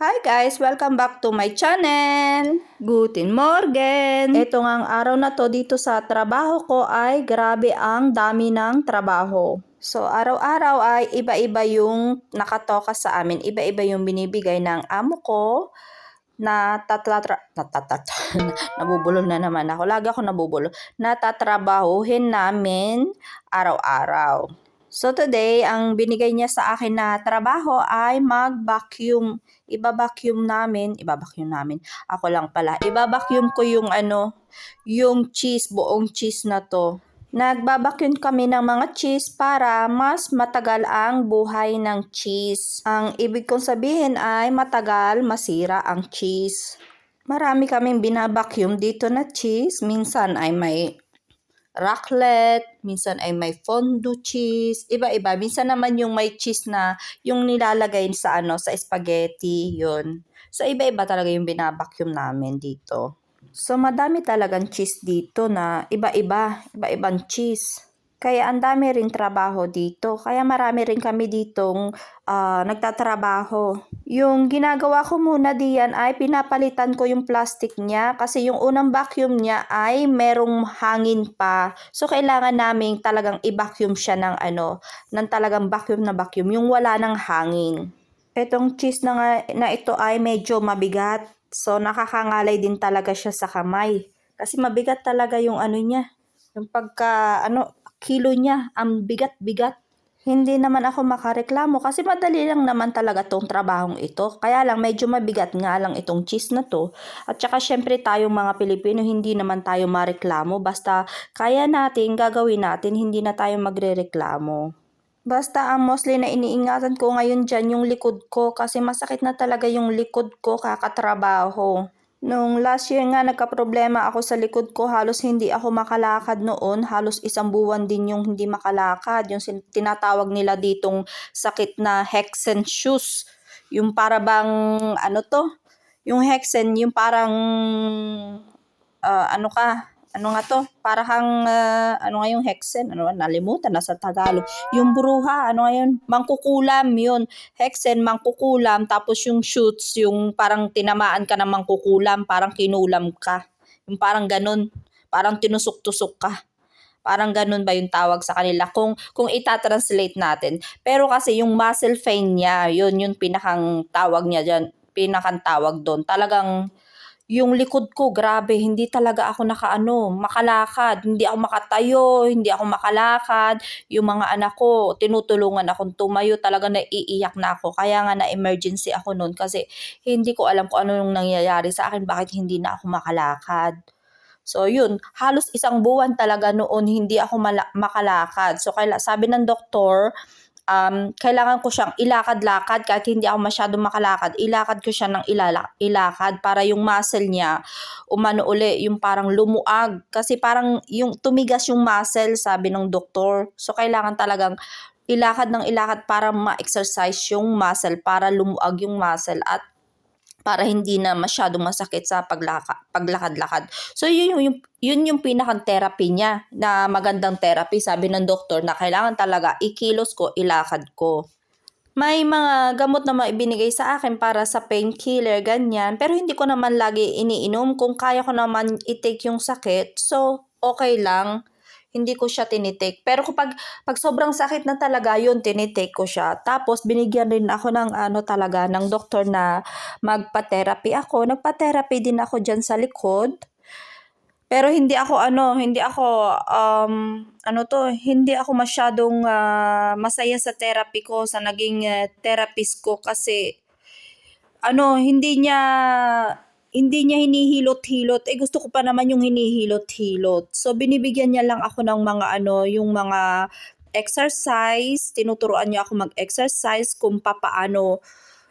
Hi guys! Welcome back to my channel! Guten Morgen! Ito ngang araw na to dito sa trabaho ko ay grabe ang dami ng trabaho. So araw-araw ay iba-iba yung nakatoka sa amin. Iba-iba yung binibigay ng amo ko na nabubulol na naman ako. Lagi ako nabubulol. Natatrabahuhin namin araw-araw. So today, ang binigay niya sa akin na trabaho ay mag-vacuum. Iba-vacuum namin. Ako lang pala. Iba-vacuum ko yung cheese, buong cheese na to. Nagbabacuum kami ng mga cheese para mas matagal ang buhay ng cheese. Ang ibig kong sabihin ay matagal masira ang cheese. Marami kaming binabacuum dito na cheese. Minsan ay may raclette, minsan ay may fondue cheese, iba-iba. Minsan naman yung may cheese na yung nilalagay sa sa spaghetti, yun. So iba-iba talaga yung binabacuum namin dito. So madami talagang cheese dito na iba-ibang cheese. Kaya ang dami rin trabaho dito. Kaya marami rin kami ditong nagtatrabaho. Yung ginagawa ko muna diyan ay pinapalitan ko yung plastic niya kasi yung unang vacuum niya ay merong hangin pa. So kailangan naming talagang i-vacuum siya ng ng talagang vacuum na vacuum, yung wala ng hangin. Etong cheese na ito ay medyo mabigat. So nakakangalay din talaga siya sa kamay. Kasi mabigat talaga yung niya. Yung kilo niya, ang bigat-bigat. Hindi naman ako makareklamo kasi madali lang naman talaga tong trabahong ito. Kaya lang medyo mabigat nga lang itong cheese na to. At saka syempre tayong mga Pilipino hindi naman tayo mareklamo. Basta kaya natin, gagawin natin, hindi na tayo magrereklamo. Basta ang mostly na iniingatan ko ngayon dyan yung likod ko kasi masakit na talaga yung likod ko kakatrabaho. Nung last year nga nagka-problema ako sa likod ko, halos hindi ako makalakad noon, halos isang buwan din yung hindi makalakad, yung tinatawag nila ditong sakit na Hexen shoes. Yung para bang yung Hexen, yung parang ano nga to? Parang ano nga yung Hexen? Nalimutan na sa Tagalog. Yung bruha, ano nga yun? Mangkukulam yun. Hexen, mangkukulam. Tapos yung shoots, yung parang tinamaan ka ng mangkukulam, parang kinulam ka. Yung parang ganun. Parang tinusok-tusok ka. Parang ganun ba yung tawag sa kanila kung itatranslate natin. Pero kasi yung muscle pain niya, yun yung pinakang tawag niya dyan. Pinakang tawag doon. Talagang yung likod ko, grabe, hindi talaga ako makalakad. Hindi ako makatayo, hindi ako makalakad. Yung mga anak ko, tinutulungan akong tumayo, talaga naiiyak na ako. Kaya nga na-emergency ako noon kasi hindi ko alam kung ano yung nangyayari sa akin, bakit hindi na ako makalakad. So yun, halos isang buwan talaga noon hindi ako makalakad. So sabi ng doktor, kailangan ko siyang ilakad-lakad kahit hindi ako masyadong makalakad. Ilakad ko siya ng ilakad para yung muscle niya uli, yung parang lumuag. Kasi parang yung tumigas yung muscle, sabi ng doktor. So kailangan talagang ilakad ng ilakad para ma-exercise yung muscle, para lumuag yung muscle at para hindi na masyadong masakit sa paglakad-lakad. So yun yung pinakang therapy niya na magandang therapy, sabi ng doktor na kailangan talaga ikilos ko, ilakad ko. May mga gamot na maibinigay sa akin para sa painkiller, ganyan. Pero hindi ko naman lagi iniinom. Kung kaya ko naman i-take yung sakit, so okay lang. Hindi ko siya tinitake. Pero pag sobrang sakit na talaga, yun, tinitake ko siya. Tapos, binigyan rin ako ng talaga, ng doktor na magpa-therapy ako. Nagpa-therapy din ako dyan sa likod. Pero hindi ako hindi ako masyadong masaya sa therapy ko, sa naging therapist ko kasi hindi niya hinihilot-hilot. Gusto ko pa naman yung hinihilot-hilot. So binibigyan niya lang ako ng mga yung mga exercise, tinuturuan niya ako mag-exercise kung papaano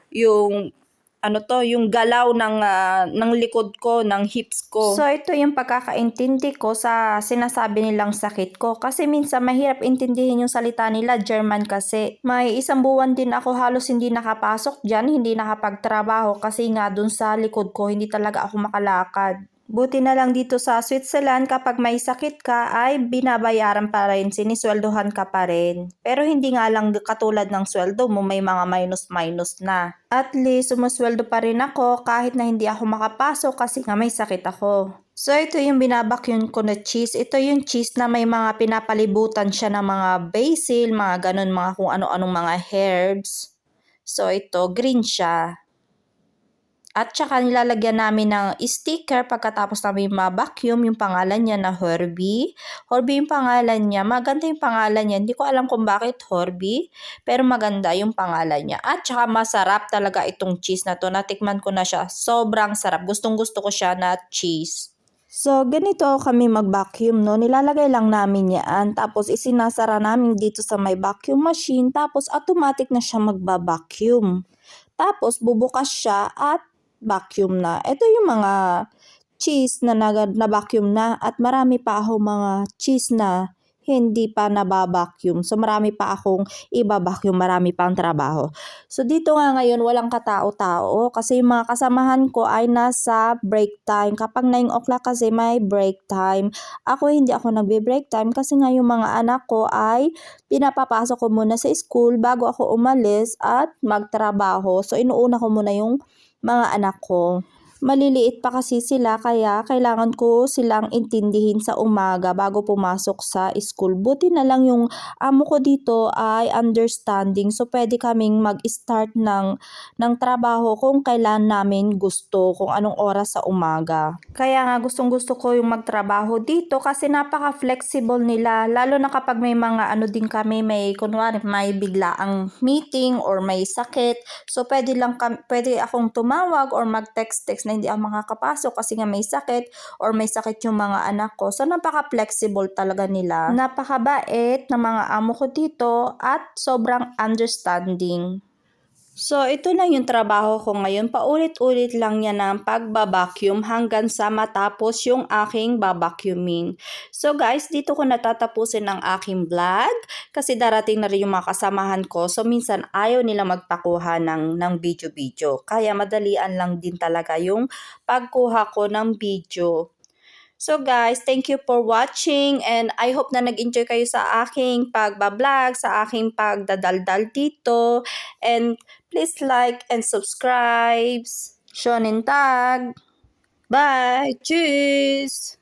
yung yung galaw ng likod ko, ng hips ko. So, ito yung pagkakaintindi ko sa sinasabi nilang sakit ko. Kasi minsan mahirap intindihin yung salita nila, German kasi. May isang buwan din ako halos hindi nakapasok dyan, hindi nakapagtrabaho kasi nga dun sa likod ko, hindi talaga ako makalakad. Buti na lang dito sa Switzerland kapag may sakit ka ay binabayaran pa rin, sinisweldohan ka pa rin. Pero hindi nga lang katulad ng sweldo mo, may mga minus-minus na. At least sumusweldo pa rin ako kahit na hindi ako makapasok kasi nga may sakit ako. So ito yung binabakyun ko na cheese. Ito yung cheese na may mga pinapalibutan siya ng mga basil, mga ganun, mga kung ano-anong mga herbs. So ito, green siya. At saka nilalagyan namin ng sticker pagkatapos namin ma-vacuum yung pangalan niya na Herbie. Herbie yung pangalan niya. Maganda yung pangalan niya. Hindi ko alam kung bakit Herbie, pero maganda yung pangalan niya. At saka masarap talaga itong cheese na to. Natikman ko na siya. Sobrang sarap. Gustong-gusto ko siya na cheese. So, ganito kami mag-vacuum, no? Nilalagay lang namin yan. Tapos, isinasara namin dito sa may vacuum machine. Tapos, automatic na siya magba-vacuum. Tapos, bubukas siya at vacuum na. Ito yung mga cheese na na-vacuum na at marami pa ako mga cheese na hindi pa nabavacuum. So, marami pa akong iba-vacuum, marami pang trabaho. So, dito nga ngayon, walang katao-tao kasi yung mga kasamahan ko ay nasa break time. Kapag 9 o'clock kasi may break time. Ako, hindi ako nagbe-break time kasi nga yung mga anak ko ay pinapapasok ko muna sa school bago ako umalis at magtrabaho. So, inuuna ko muna yung mga anak ko. Maliliit pa kasi sila kaya kailangan ko silang intindihin sa umaga bago pumasok sa school. Buti na lang yung amo ko dito ay understanding, so pwede kaming mag-start ng trabaho kung kailan namin gusto, kung anong oras sa umaga. Kaya nga gustong-gusto ko yung magtrabaho dito kasi napaka-flexible nila, lalo na kapag may mga ano din kami, may kunwari may biglaang meeting or may sakit. So pwede akong tumawag or mag-text na hindi ako makakapasok kasi nga may sakit or may sakit yung mga anak ko. So napaka-flexible talaga nila. Napakabait na mga amo ko dito at sobrang understanding. So, ito na yung trabaho ko ngayon. Paulit-ulit lang yan ng pagbabacuum hanggang sa matapos yung aking babacuuming. So, guys, dito ko natatapusin ang aking vlog kasi darating na rin yung mga kasamahan ko. So, minsan ayaw nila magpakuha ng video-video. Kaya madalian lang din talaga yung pagkuha ko ng video. So guys, thank you for watching and I hope na nag-enjoy kayo sa aking pagbablog, sa aking pagdadaldal dito. And please like and subscribe. Shonen tag. Bye! Tschüss!